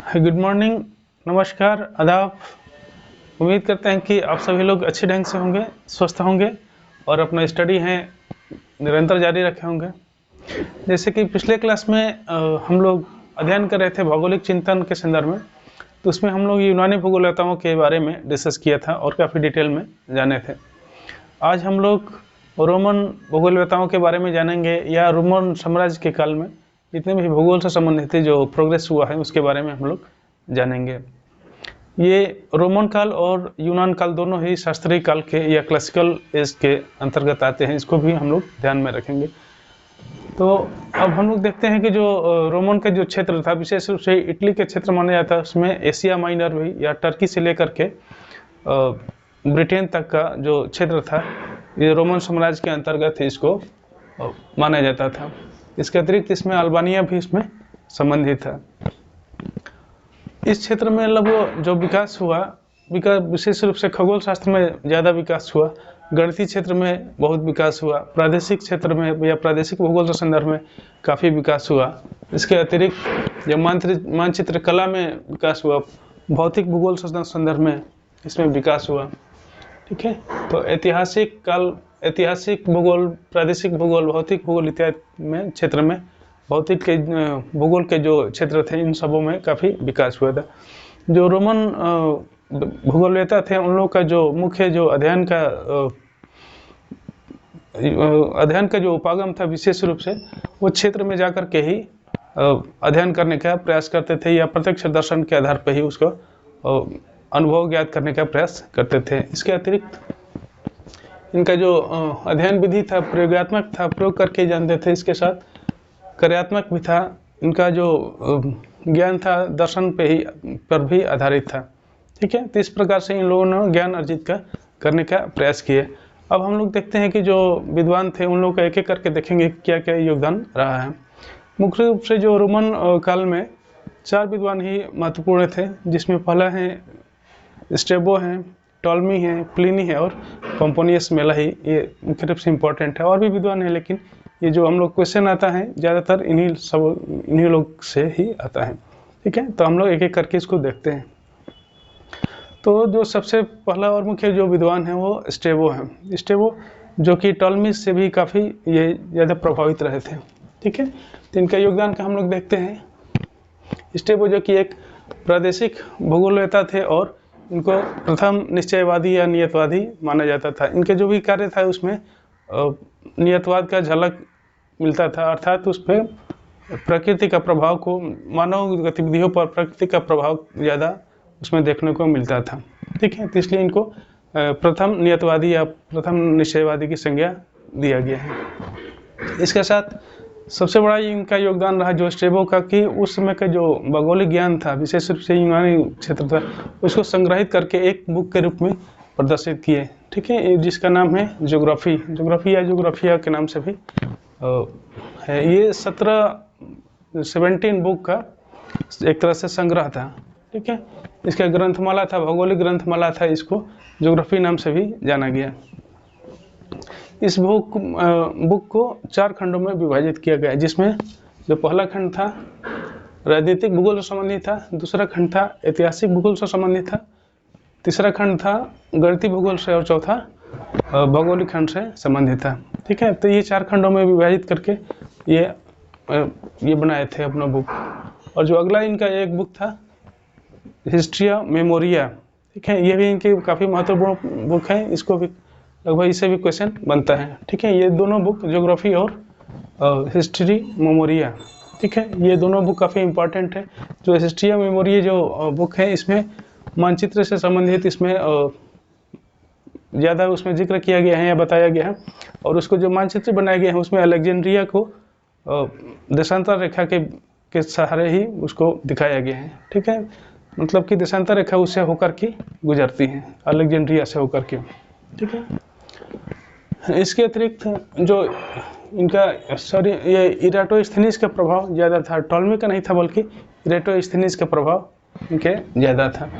Good morning, नमस्कार, आदाब। उम्मीद करते हैं कि आप सभी लोग अच्छे ढंग से होंगे, स्वस्थ होंगे और अपना स्टडी है निरंतर जारी रखे होंगे। जैसे कि पिछले क्लास में हम लोग अध्ययन कर रहे थे भौगोलिक चिंतन के संदर्भ में, तो उसमें हम लोग यूनानी भूगोलवेताओं के बारे में डिस्कस किया था और काफ़ी डिटेल में जाने थे। आज हम लोग रोमन भूगोलवेताओं के बारे में जानेंगे या रोमन साम्राज्य के काल में जितने भी भूगोल से संबंधित जो प्रोग्रेस हुआ है उसके बारे में हम लोग जानेंगे। ये रोमन काल और यूनान काल दोनों ही शास्त्रीय काल के या क्लासिकल एज के अंतर्गत आते हैं, इसको भी हम लोग ध्यान में रखेंगे। तो अब हम लोग देखते हैं कि जो रोमन का जो क्षेत्र था, विशेष रूप से इटली के क्षेत्र माना जाता है, उसमें एशिया माइनर भी या टर्की से लेकर के ब्रिटेन तक का जो क्षेत्र था ये रोमन साम्राज्य के अंतर्गत ही इसको माना जाता था। इसके अतिरिक्त इसमें अल्बानिया भी इसमें संबंधित है। इस क्षेत्र में लगभग जो विकास हुआ, विशेष रूप से खगोल शास्त्र में ज़्यादा विकास हुआ, गणितीय क्षेत्र में बहुत विकास हुआ, प्रादेशिक क्षेत्र में या प्रादेशिक भूगोल के संदर्भ में काफ़ी विकास हुआ। इसके अतिरिक्त जब मानचित्र कला में विकास हुआ, भौतिक भूगोल संदर्भ में इसमें विकास हुआ। ठीक है, तो ऐतिहासिक काल, ऐतिहासिक भूगोल, प्रादेशिक भूगोल, भौतिक भूगोल इत्यादि में क्षेत्र में भौतिक के भूगोल के जो क्षेत्र थे इन सबों में काफ़ी विकास हुआ था। जो रोमन भूगोलवेता थे उन लोगों का जो मुख्य जो अध्ययन का जो उपागम था, विशेष रूप से वो क्षेत्र में जाकर के ही अध्ययन करने का प्रयास करते थे या प्रत्यक्ष दर्शन के आधार पर ही उसको अनुभव ज्ञात करने का प्रयास करते थे। इसके अतिरिक्त इनका जो अध्ययन विधि था प्रयोगात्मक था, प्रयोग करके जानते थे। इसके साथ कार्यात्मक भी था। इनका जो ज्ञान था दर्शन पर भी आधारित था। ठीक है, तो इस प्रकार से इन लोगों ने ज्ञान अर्जित करने का प्रयास किए। अब हम लोग देखते हैं कि जो विद्वान थे उन लोगों का एक एक करके देखेंगे क्या क्या योगदान रहा है। मुख्य रूप से जो रोमन काल में 4 विद्वान ही महत्वपूर्ण थे, जिसमें पहला है स्ट्रेबो है, टॉलमी है, प्लिनी है और पोम्पोनियस मेला ही ये मुख्य रूप से इम्पोर्टेंट है। और भी विद्वान है, लेकिन ये जो हम लोग क्वेश्चन आता है ज़्यादातर इन्हीं लोग से ही आता है। ठीक है, तो हम लोग एक एक करके इसको देखते हैं। तो जो सबसे पहला और मुख्य जो विद्वान है वो स्ट्रेबो है। स्ट्रेबो जो कि टॉलमी से भी काफ़ी ये ज़्यादा प्रभावित रहे थे। ठीक है, तो इनका योगदान का हम लोग देखते हैं। स्ट्रेबो जो कि एक प्रादेशिक भूगोलवेता थे और इनको प्रथम निश्चयवादी या नियतवादी माना जाता था। इनके जो भी कार्य था उसमें नियतवाद का झलक मिलता था, अर्थात उस पर प्रकृति का प्रभाव को, मानव गतिविधियों पर प्रकृति का प्रभाव ज़्यादा उसमें देखने को मिलता था। ठीक है, तो इसलिए इनको प्रथम नियतवादी या प्रथम निश्चयवादी की संज्ञा दिया गया है। इसके साथ सबसे बड़ा इनका योगदान रहा जो स्ट्रेबो का, कि उस समय का जो भौगोलिक ज्ञान था, विशेष रूप से यूनानी क्षेत्र था, उसको संग्रहित करके एक बुक के रूप में प्रदर्शित किए। ठीक है, जिसका नाम है ज्योग्राफी या ज्योग्राफिया के नाम से भी है। ये 17 बुक का एक तरह से संग्रह था। ठीक है, इसका ग्रंथमाला था, भौगोलिक ग्रंथमाला था, इसको ज्योग्राफी नाम से भी जाना गया। इस बुक को 4 खंडों में विभाजित किया गया, जिसमें जो पहला खंड था राजनीतिक भूगोल से संबंधित था, दूसरा खंड था ऐतिहासिक भूगोल से संबंधित था, तीसरा खंड था गणितीय भूगोल से और चौथा भौगोलिक खंड से संबंधित था। ठीक है, तो ये 4 खंडों में विभाजित करके ये बनाए थे अपना बुक। और जो अगला इनका एक बुक था हिस्ट्रिया मेमोरिया। ठीक है, ये भी इनकी काफ़ी महत्वपूर्ण बुक है, इसको भी लगभग इससे भी क्वेश्चन बनता है। ठीक है, ये दोनों बुक ज्योग्राफी और हिस्ट्री मेमोरिया, ठीक है, ये दोनों बुक काफ़ी इंपॉर्टेंट है। जो हिस्ट्रिया मेमोरिया जो बुक है, इसमें मानचित्र से संबंधित इसमें ज़्यादा उसमें जिक्र किया गया है या बताया गया है। और उसको जो मानचित्र बनाया गया है उसमें अलेक्जेंड्रिया को देशांतर रेखा के सहारे ही उसको दिखाया गया है। ठीक है, मतलब कि देशांतर रेखा उससे होकर के गुजरती है, अलेक्जेंड्रिया से होकर के। ठीक है, इसके अतिरिक्त जो इनका ये इराटोस्थेनीज का प्रभाव ज़्यादा था, टॉलमी का नहीं था बल्कि इराटोस्थेनीज का प्रभाव इनके ज़्यादा था।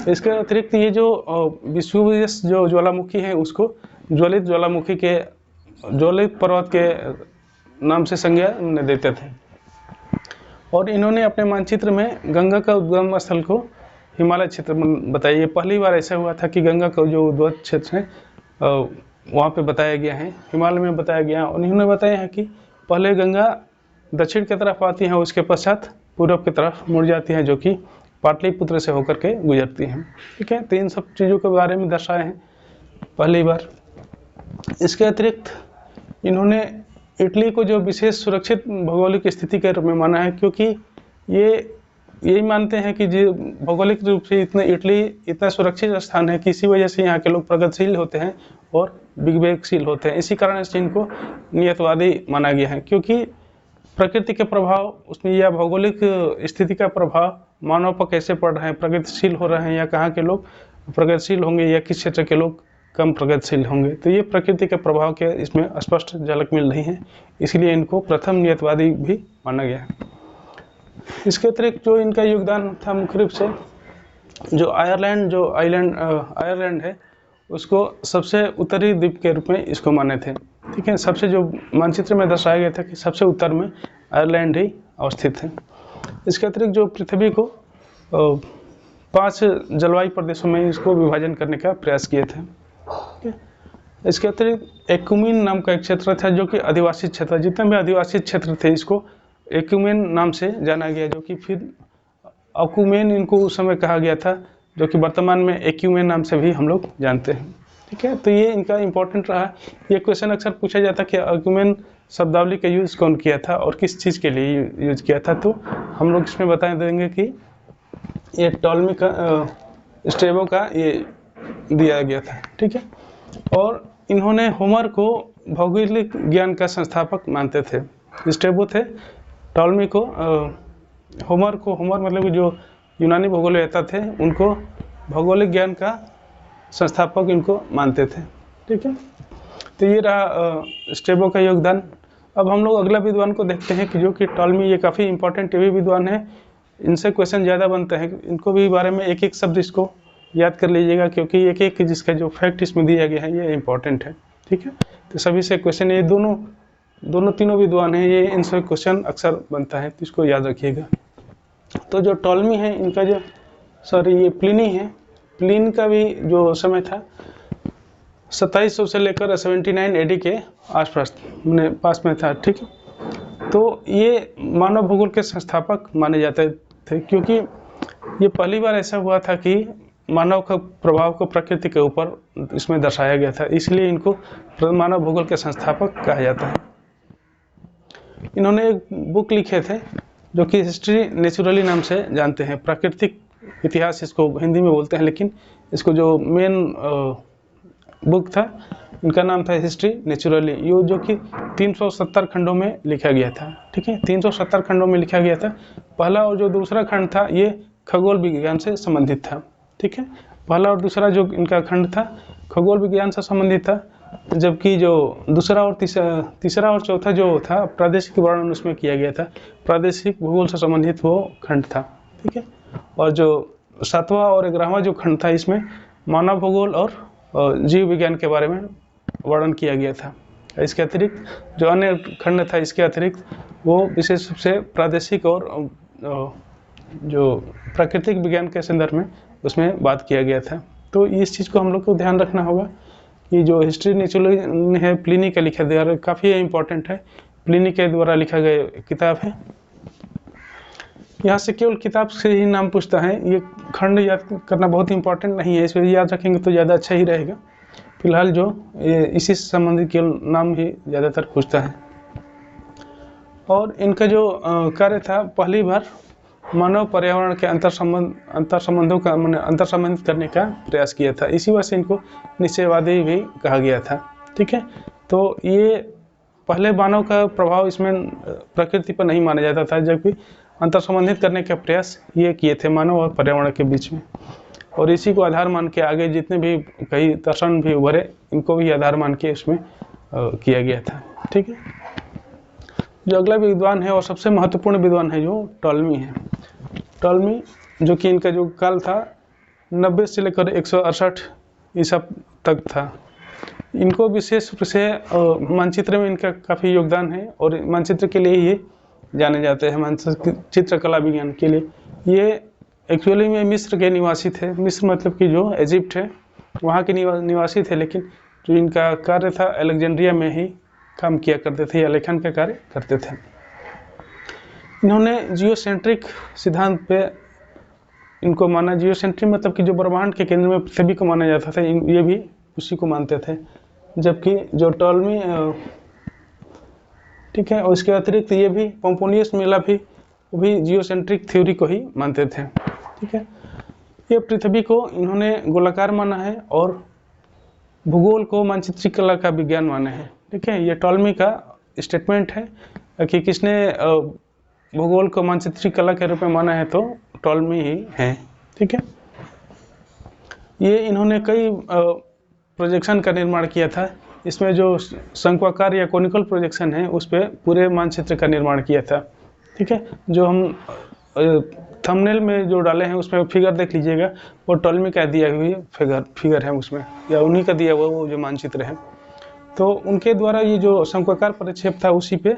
इसके अतिरिक्त ये जो विश्ववियस जो ज्वालामुखी है उसको ज्वलित ज्वालामुखी के ज्वलित पर्वत के नाम से संज्ञा उन्हें देते थे। और इन्होंने अपने मानचित्र में गंगा का उद्गम स्थल को हिमालय क्षेत्र में बताया। ये पहली बार ऐसा हुआ था कि गंगा का जो उद्गम क्षेत्र है वहाँ पे बताया गया है, हिमालय में बताया गया है। और इन्होंने बताया है कि पहले गंगा दक्षिण की तरफ आती है, उसके पश्चात पूर्व की तरफ मुड़ जाती है, जो कि पाटलिपुत्र से होकर के गुजरती हैं। ठीक है, तो इन सब चीज़ों के बारे में दर्शाए हैं पहली बार। इसके अतिरिक्त इन्होंने इटली को जो विशेष सुरक्षित भौगोलिक स्थिति के रूप में माना है, क्योंकि ये यही मानते हैं कि जो भौगोलिक रूप से इटली इतना सुरक्षित स्थान है कि इसी वजह से यहाँ के लोग प्रगतिशील होते हैं और विवेकशील होते हैं। इसी कारण से इनको नियतवादी माना गया है, क्योंकि प्रकृति के प्रभाव उसमें या भौगोलिक स्थिति का प्रभाव मानव पर कैसे पड़ रहे हैं, प्रगतिशील हो रहे हैं या कहाँ के लोग प्रगतिशील होंगे या किस क्षेत्र के लोग कम प्रगतिशील होंगे, तो ये प्रकृति के प्रभाव के इसमें स्पष्ट झलक मिल रही है। इसलिए इनको प्रथम नियतवादी भी माना गया है। इसके अतिरिक्त जो इनका योगदान था मुख्य रूप से जो आयरलैंड है उसको सबसे उत्तरी द्वीप के रूप में इसको माने थे। ठीक है, सबसे जो मानचित्र में दर्शाया गया था कि सबसे उत्तर में आयरलैंड ही अवस्थित है। इसके अतिरिक्त जो पृथ्वी को 5 जलवायु प्रदेशों में इसको विभाजन करने का प्रयास किए थे। इसके अतिरिक्त एक्यूमेन नाम का एक क्षेत्र था जो कि आदिवासी क्षेत्र, जितने भी आदिवासी क्षेत्र थे इसको एक्यूमेन नाम से जाना गया, जो कि फिर अकुमेन इनको उस समय कहा गया था, जो कि वर्तमान में एक्यूमेन नाम से भी हम लोग जानते हैं। ठीक है, तो ये इनका इम्पोर्टेंट रहा। ये क्वेश्चन अक्सर पूछा जाता कि एक्यूमेन शब्दावली का यूज़ कौन किया था और किस चीज़ के लिए यूज किया था, तो हम लोग इसमें बता देंगे कि ये टॉलमी का स्ट्रेबो का ये दिया गया था। ठीक है, और इन्होंने होमर को भौगोलिक ज्ञान का संस्थापक मानते थे। स्ट्रेबो थे, टॉलमी को होमर मतलब कि जो यूनानी भूगोलवेत्ता थे उनको भौगोलिक ज्ञान का संस्थापक इनको मानते थे। ठीक है, तो ये रहा स्ट्रेबो का योगदान। अब हम लोग अगला विद्वान को देखते हैं कि जो कि टॉलमी, ये काफ़ी इंपॉर्टेंट भी विद्वान है, इनसे क्वेश्चन ज़्यादा बनते हैं। इनको भी बारे में एक एक शब्द इसको याद कर लीजिएगा, क्योंकि एक एक जिसका जो फैक्ट इसमें दिया गया है ये इंपॉर्टेंट है। ठीक है, तो सभी से क्वेश्चन ये दोनों तीनों विद्वान हैं, ये इनसे क्वेश्चन अक्सर बनता है, तो इसको याद रखिएगा। तो जो टॉलमी है इनका जो ये प्लिनी है, प्लिन का भी जो समय था 2700 से लेकर 79 एडी के आसपास पास में था। ठीक है, तो ये मानव भूगोल के संस्थापक माने जाते थे, क्योंकि ये पहली बार ऐसा हुआ था कि मानव का प्रभाव को प्रकृति के ऊपर इसमें दर्शाया गया था, इसलिए इनको मानव भूगोल के संस्थापक कहा जाता है। इन्होंने एक बुक लिखे थे जो कि हिस्ट्री नेचुरली नाम से जानते हैं, प्राकृतिक इतिहास इसको हिंदी में बोलते हैं, लेकिन इसको जो मेन बुक था इनका नाम था हिस्ट्री नेचुरली, ये जो कि 370 खंडों में लिखा गया था। ठीक है, 370 खंडों में लिखा गया था। पहला और जो दूसरा खंड था ये खगोल विज्ञान से संबंधित था। ठीक है, पहला और दूसरा जो इनका खंड था खगोल विज्ञान से संबंधित था, जबकि जो दूसरा और तीसरा और चौथा जो था प्रादेशिक वर्णन उसमें किया गया था, प्रादेशिक भूगोल से संबंधित वो खंड था। ठीक है, और जो 7वां और 11वां जो खंड था इसमें मानव भूगोल और जीव विज्ञान के बारे में वर्णन किया गया था। इसके अतिरिक्त जो अन्य खंड था इसके अतिरिक्त वो विशेष रूप से प्रादेशिक और जो प्राकृतिक विज्ञान के संदर्भ में उसमें बात किया गया था। तो इस चीज़ को हम लोग को ध्यान रखना होगा कि जो हिस्ट्री नेचुरली है प्लिनी का लिखा गया, काफ़ी इंपॉर्टेंट है, प्लिनी के द्वारा लिखा गया किताब है। यहाँ से केवल किताब से ही नाम पूछता है, ये खंड याद करना बहुत इंपॉर्टेंट नहीं है, इसमें याद रखेंगे तो ज़्यादा अच्छा ही रहेगा। फिलहाल जो इसी से संबंधित केवल नाम ही ज़्यादातर पूछता है। और इनका जो कार्य था, पहली बार मानव पर्यावरण के अंतर संबंधित करने का प्रयास किया था, इसी वजह से इनको निश्चयवादी भी कहा गया था। ठीक है, तो ये पहले मानव का प्रभाव इसमें प्रकृति पर नहीं माना जाता था, जबकि अंतर संबंधित करने का प्रयास ये किए थे मानव और पर्यावरण के बीच में, और इसी को आधार मान के आगे जितने भी कई दर्शन भी उभरे इनको भी आधार मान के इसमें किया गया था। ठीक है, जो अगला विद्वान है और सबसे महत्वपूर्ण विद्वान है जो टॉलमी है। टॉलमी जो कि इनका जो काल था 90 से लेकर 168 ईसा तक था। इनको विशेष रूप से मानचित्र में इनका काफ़ी योगदान है, और मानचित्र के लिए ये जाने जाते हैं मानचित्र चित्रकला विज्ञान के लिए। ये एक्चुअली में मिस्र के निवासी थे। मिस्र मतलब कि जो इजिप्ट है वहाँ के निवासी थे, लेकिन जो इनका कार्य था अलेक्जेंड्रिया में ही काम किया करते थे या लेखन का कार्य करते थे। इन्होंने जियोसेंट्रिक सिद्धांत पे इनको माना। जियोसेंट्रिक मतलब कि जो ब्रह्मांड के केंद्र में पृथ्वी को माना जाता था, ये भी उसी को मानते थे। जबकि जो टॉलमी ठीक है, और इसके अतिरिक्त ये भी पोम्पोनियस मेला भी वो भी जियोसेंट्रिक थ्योरी को ही मानते थे। ठीक है, ये पृथ्वी को इन्होंने गोलाकार माना है और भूगोल को मानचित्रिक कला का विज्ञान माना है। ठीक है, ये टॉलमी का स्टेटमेंट है कि किसने भूगोल को मानचित्रिक कला के रूप में माना है, तो टॉलमी ही है। ठीक है, ये इन्होंने कई प्रोजेक्शन का निर्माण किया था। इसमें जो शंक्वाकार या कोनिकल प्रोजेक्शन है उस पर पूरे मानचित्र का निर्माण किया था। ठीक है, जो हम थंबनेल में जो डाले हैं उसमें फिगर देख लीजिएगा, वो टॉलमी का दिया हुई फिगर है उसमें, या उन्हीं का दिया हुआ वो जो मानचित्र है। तो उनके द्वारा ये जो शंक्वाकार परिक्षेप था उसी पे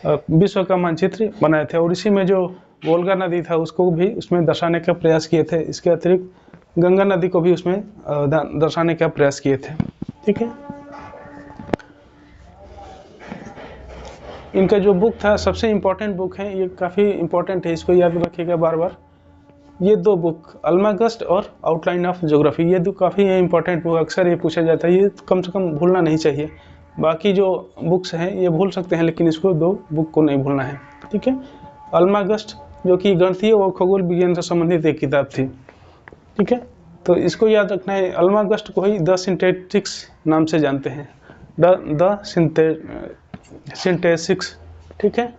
विश्व का मानचित्र बनाए थे, और इसी में जो वोल्गा नदी था उसको भी उसमें दर्शाने का प्रयास किए थे। इसके अतिरिक्त गंगा नदी को भी उसमें दर्शाने का प्रयास किए थे। ठीक है, इनका जो बुक था सबसे इम्पोर्टेंट बुक है, ये काफ़ी इम्पोर्टेंट है, इसको याद रखिएगा बार बार। ये दो बुक अल्मागस्ट और आउटलाइन ऑफ ज्योग्राफी, ये दो काफ़ी इम्पोर्टेंट बुक, अक्सर ये पूछा जाता है, ये कम से कम भूलना नहीं चाहिए। बाकी जो बुक्स हैं ये भूल सकते हैं, लेकिन इसको दो बुक को नहीं भूलना है। ठीक है, अल्मागस्ट जो कि गणितीय और खगोल विज्ञान से संबंधित एक किताब थी। ठीक है, तो इसको याद रखना है। अल्मागस्ट को ही द सिंथेटिक्स नाम से जानते हैं, द सिंथेसिक्स। ठीक है,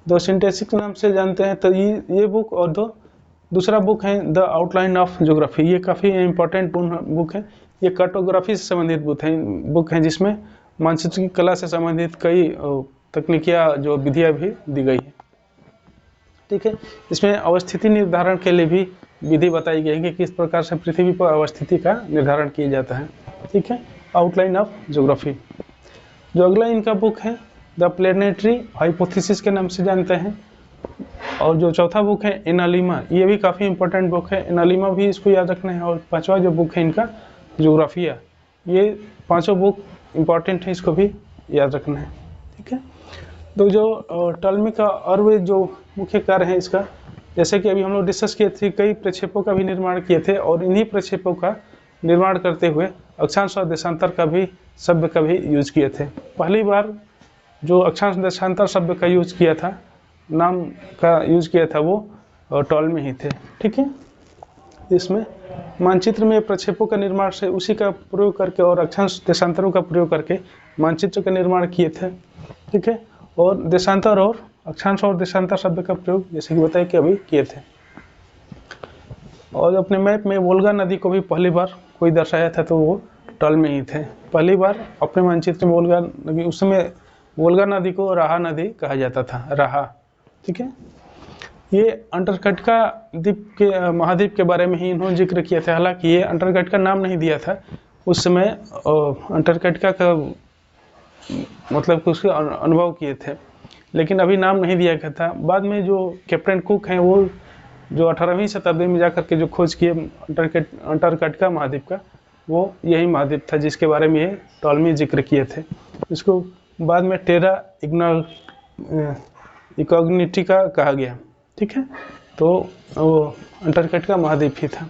द सिंथेसिक्स नाम से जानते हैं। तो ये बुक और दूसरा बुक है द आउटलाइन ऑफ ज्योग्राफी, ये काफ़ी इंपॉर्टेंट बुक है। ये कार्टोग्राफी से संबंधित बुक है जिसमें मानचित्र की कला से संबंधित कई तकनीकियाँ जो विधियाँ भी दी गई है। ठीक है, इसमें अवस्थिति निर्धारण के लिए भी विधि बताई गई है कि किस प्रकार से पृथ्वी पर अवस्थिति का निर्धारण किया जाता है। ठीक है, आउटलाइन ऑफ ज्योग्राफी। जो अगला इनका बुक है द प्लेनेटरी हाइपोथेसिस के नाम से जानते हैं। और जो चौथा बुक है एनालिमा, ये भी काफ़ी इंपॉर्टेंट बुक है। एनालिमा भी इसको याद रखना है। और पांचवा जो बुक है इनका ज्योग्राफिया, ये पांचों बुक इंपॉर्टेंट है, इसको भी याद रखना है। ठीक है, तो जो टॉलमी का और वे जो मुख्य कार्य है इसका, जैसे कि अभी हम लोग डिस्कस किए थे, कई प्रक्षेपों का भी निर्माण किए थे, और इन्हीं प्रक्षेपों का निर्माण करते हुए अक्षांश और देशांतर का भी शब्द का भी यूज किए थे। पहली बार जो अक्षांश देशांतर शब्द का यूज किया था, नाम का यूज किया था, वो टॉलमी ही थे। ठीक है, इसमें मानचित्र में प्रक्षेपों का निर्माण से उसी का प्रयोग करके और अक्षांश देशांतरों का प्रयोग करके मानचित्र का निर्माण किए थे। ठीक है, और देशांतर और अक्षांश और देशांतर शब्द का प्रयोग जैसे कि बताया कि अभी किए थे। और अपने मैप में वोल्गा नदी को भी पहली बार कोई दर्शाया था तो वो टॉलमी ही थे। पहली बार अपने मानचित्र में वोल्गा नदी, उस समय वोल्गा नदी को राहा नदी कहा जाता था, राहा। ठीक है, ये अंटार्कटिका द्वीप के महाद्वीप के बारे में ही इन्होंने जिक्र किया था। हालांकि ये अंटार्कटिका नाम नहीं दिया था उस समय, अंटार्कटिका का मतलब कि उसके अनुभव किए थे, लेकिन अभी नाम नहीं दिया गया था। बाद में जो कैप्टन कुक हैं वो जो 18वीं शताब्दी में जाकर के जो खोज किए अंटार्कटिका महाद्वीप का, वो यही महाद्वीप था जिसके बारे में ये टॉलमी जिक्र किए थे। इसको बाद में टेरा इकॉग्निटिका कहा गया। ठीक है, तो वो अंटार्कटिका महाद्वीप ही था।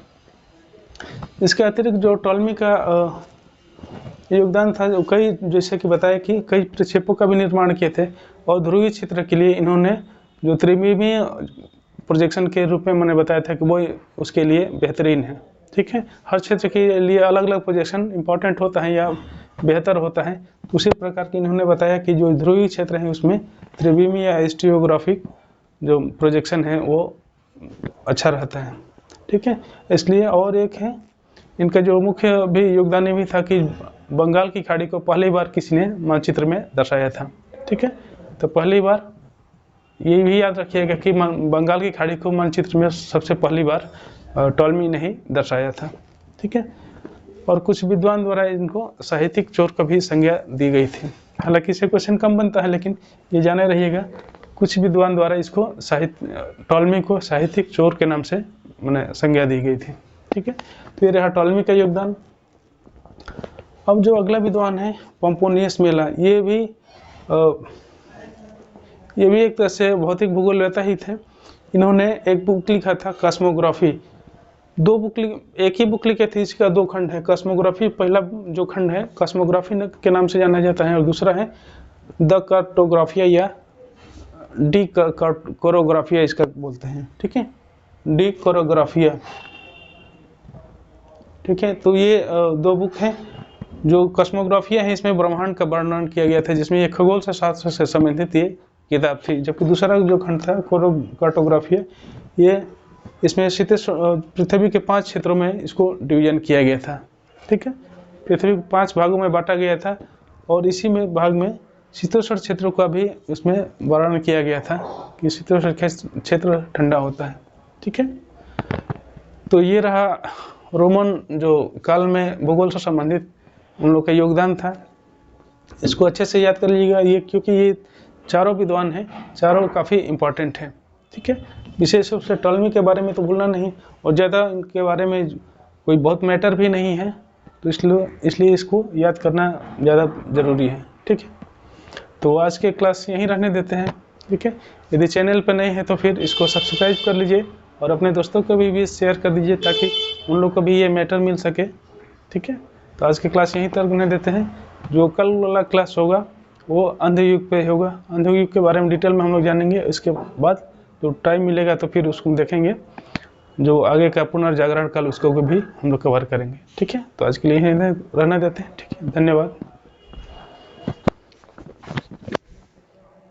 इसके अतिरिक्त जो टॉलमी का योगदान था, कई जैसे कि बताया कि कई प्रक्षेपों का भी निर्माण किए थे, और ध्रुवीय क्षेत्र के लिए इन्होंने जो त्रिविमीय प्रोजेक्शन के रूप में मैंने बताया था कि वो उसके लिए बेहतरीन है। ठीक है, हर क्षेत्र के लिए अलग अलग प्रोजेक्शन इंपॉर्टेंट होता है या बेहतर होता है, तो उसी प्रकार की इन्होंने बताया कि जो ध्रुवीय क्षेत्र है उसमें त्रिविमीय या हिस्टोग्राफिक जो प्रोजेक्शन है वो अच्छा रहता है। ठीक है, इसलिए और एक है इनका जो मुख्य भी योगदान ये भी था कि बंगाल की खाड़ी को पहली बार किसी ने मानचित्र में दर्शाया था। ठीक है, तो पहली बार ये भी याद रखिएगा कि बंगाल की खाड़ी को मानचित्र में सबसे पहली बार टॉलमी ने ही दर्शाया था। ठीक है, और कुछ विद्वान द्वारा इनको साहित्यिक चोर का भी संज्ञा दी गई थी। हालांकि इससे क्वेश्चन कम बनता है, लेकिन ये जाने रहिएगा कुछ विद्वान द्वारा इसको टॉलमी को साहित्यिक चोर के नाम से मैंने संज्ञा दी गई थी। ठीक है, तो ये रहा टॉलमी का योगदान। अब जो अगला विद्वान है पोम्पोनियस मेला, ये भी एक तरह से भौतिक भूगोलवेत्ता ही थे। इन्होंने एक बुक लिखा था कॉस्मोग्राफी। एक ही बुक लिखी थी, इसका 2 खंड है। कॉस्मोग्राफी पहला जो खंड है कॉस्मोग्राफी के नाम से जाना जाता है, और दूसरा है द कार्टोग्राफिया या डी कोरोग्राफिया इसका बोलते हैं। ठीक है, डी कोरोग्राफिया। ठीक है, तो ये 2 बुक हैं। जो कॉस्मोग्राफिया है इसमें ब्रह्मांड का वर्णन किया गया था, जिसमें ये खगोल से शास्त्र से संबंधित ये किताब थी। जबकि दूसरा जो खंड था कार्टोग्राफिया, ये इसमें पृथ्वी के 5 क्षेत्रों में इसको डिवीजन किया गया था। ठीक है, पृथ्वी को 5 भागों में बांटा गया था, और इसी में भाग में शीतोष्ण क्षेत्रों का भी इसमें वर्णन किया गया था कि शीतोष्ण क्षेत्र ठंडा होता है। ठीक है, तो ये रहा रोमन जो काल में भूगोल से संबंधित उन लोग का योगदान था। इसको अच्छे से याद कर लीजिएगा, ये क्योंकि ये चारों विद्वान हैं, चारों काफ़ी इम्पोर्टेंट हैं। ठीक है, विशेष रूप से टॉलमी के बारे में तो भूलना नहीं, और ज़्यादा इनके बारे में कोई बहुत मैटर भी नहीं है, तो इसलिए इसको याद करना ज़्यादा ज़रूरी है। ठीक है, तो आज के क्लास यहीं रहने देते हैं। ठीक है, यदि चैनल पर नए हैं तो फिर इसको सब्सक्राइब कर लीजिए, और अपने दोस्तों को भी शेयर कर दीजिए, ताकि उन लोग को भी ये मैटर मिल सके। ठीक है, तो आज की क्लास यहीं तक रहने देते हैं। जो कल वाला क्लास होगा वो अंधयुग पे होगा। अंधयुग के बारे में डिटेल में हम लोग जानेंगे। इसके बाद जो टाइम मिलेगा तो फिर उसको देखेंगे, जो आगे का पुनर्जागरण काल उसको भी हम लोग कवर करेंगे। ठीक है, तो आज के लिए यहीं रहना देते हैं। ठीक है, धन्यवाद।